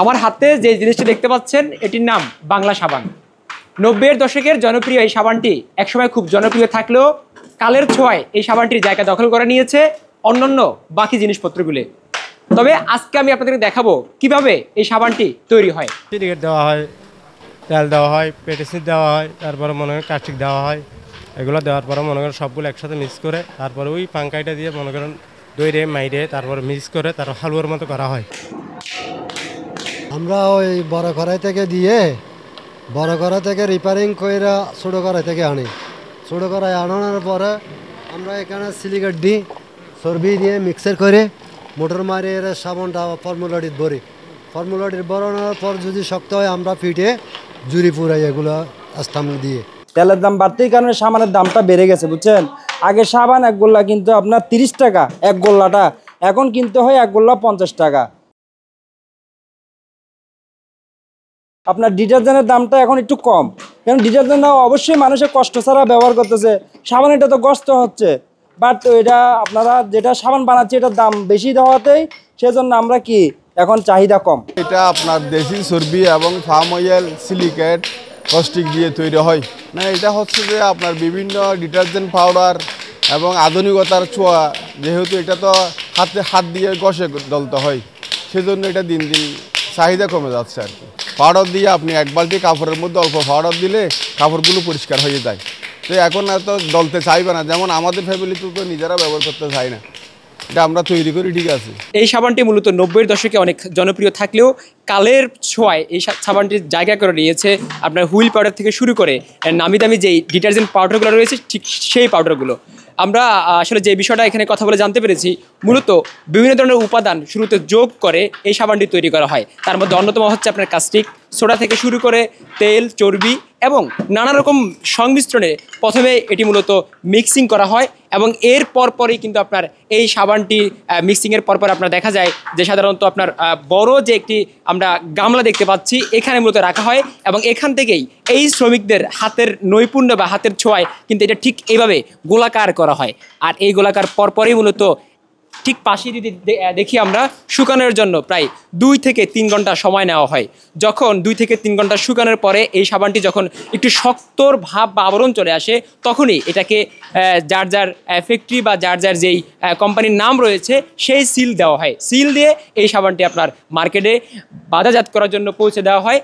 আমার হাতে যে জিনিসটি দেখতে পাচ্ছেন এটির নাম বাংলা সাবান। 90-এর দশকের জনপ্রিয় এই সাবানটি একসময় খুব জনপ্রিয় থাকলেও কালের ছোঁয়ায় এই সাবানটির জায়গা দখল করে নিয়েছে অন্যান্য বাকি জিনিসপত্রগুলি। তবে আজকে আমি আপনাদেরকে দেখাবো কিভাবে এই সাবানটি তৈরি হয়। সিলিকেট দেওয়া হয়, তেল দেওয়া হয়, পেটিসিড দেওয়া হয়, তারপরে মনে করেন কাস্টিক দেওয়া হয়। এগুলো দেওয়ার পরে মনে করেন সবগুলো একসাথে মিক্স করে তারপরে ওই পাঙ্কাইটা দিয়ে মনে করেন দইরে মাইরে তারপরে মিক্স করে তারপর হালুয়ার মতো করা হয়। আমরা ওই বড় কড়াই থেকে দিয়ে বড় কড়াই থেকে রিপেয়ারিং করে ছোটো কড়াই থেকে আনি। ছোটো কড়াই আনানোর পরে আমরা এখানে সিলিকেট দিই, চর্বি দিয়ে মিক্সার করে মোটর মারিয়ে সাবানটা ফর্মুলাটির ভরি। ফর্মুলাটির বরানোর পর যদি শক্ত হয় আমরা পিঠে জুড়ি পুরাই এগুলো আস্তাম দিয়ে। তেলের দাম বাড়তেই কারণে সাবানের দামটা বেড়ে গেছে, বুঝছেন। আগে সাবান এক গোল্লা কিন্তু আপনার 30 টাকা এক গোল্লাটা, এখন কিনতে হয় এক গোল্লা 50 টাকা। আপনার ডিটারজেন্টের দামটা এখন একটু কম, কারণ ডিটারজেন্ট অবশ্যই মানুষের কষ্ট ছাড়া ব্যবহার করতেছে। সাবান এটা তো কষ্ট হচ্ছে, বাট এটা আপনারা যেটা সাবান বানাচ্ছে এটার দাম বেশি দেওয়াতেই সেজন্য আমরা কি এখন চাহিদা কম। এটা আপনার দেশি চর্বি এবং ফার্ম অয়েল, সিলিকেট, কস্টিক দিয়ে তৈরি হয় না। এটা হচ্ছে যে আপনার বিভিন্ন ডিটারজেন্ট পাউডার এবং আধুনিকতার ছোঁয়া, যেহেতু এটা তো হাত দিয়ে ঘষে ডলতে হয়, সেজন্য এটা দিন দিন চাহিদা কমে যাচ্ছে আর কি। পাউডার দিয়ে আপনি এক বালতি কাপড়ের মধ্যে অল্প পাউডার দিলে কাপড়গুলো পরিষ্কার হয়ে যায়। তো এখন এত ডলতে চাইবে না, যেমন আমাদের ফ্যামিলিতে তো নিজেরা ব্যবহার করতে চাই না, এটা আমরা তৈরি করি, ঠিক আছে। এই সাবানটি মূলত 90-এর দশকে অনেক জনপ্রিয় থাকলেও কালের ছোঁয়ায় এই সাবানটির জায়গা করে নিয়েছে আপনার হুইল পাউডার থেকে শুরু করে নামি দামি যেই ডিটারজেন্ট পাউডারগুলো রয়েছে ঠিক সেই পাউডারগুলো। আমরা আসলে যে বিষয়টা এখানে কথা বলে জানতে পেরেছি, মূলত বিভিন্ন ধরনের উপাদান শুরুতে যোগ করে এই সাবানটি তৈরি করা হয়। তার মধ্যে অন্যতম হচ্ছে আপনার কাস্টিক সোডা থেকে শুরু করে তেল, চর্বি এবং নানা রকম সংমিশ্রণে প্রথমে এটি মূলত মিক্সিং করা হয় এবং এর পরপরই কিন্তু আপনার এই সাবানটি মিক্সিংয়ের পরপর আপনার দেখা যায় যে সাধারণত আপনার বড় যে একটি আমরা গামলা দেখতে পাচ্ছি এখানে মূলত রাখা হয় এবং এখান থেকেই এই শ্রমিকদের হাতের নৈপুণ্য বা হাতের ছোঁয়ায় কিন্তু এটা ঠিক এইভাবে গোলাকার করা হয়। আর এই গোলাকার পরপরই মূলত ঠিক পাশে যদি দেখি আমরা শুকানোর জন্য প্রায় 2 থেকে 3 ঘন্টা সময় নেওয়া হয়। যখন 2 থেকে 3 ঘন্টা শুকানোর পরে এই সাবানটি যখন একটু শক্তর ভাব বা আবরণ চলে আসে, তখনই এটাকে যার যার ফ্যাক্টরি বা যার যার যেই কোম্পানির নাম রয়েছে সেই সিল দেওয়া হয়। সিল দিয়ে এই সাবানটি আপনার মার্কেটে বাজারজাত করার জন্য পৌঁছে দেওয়া হয়।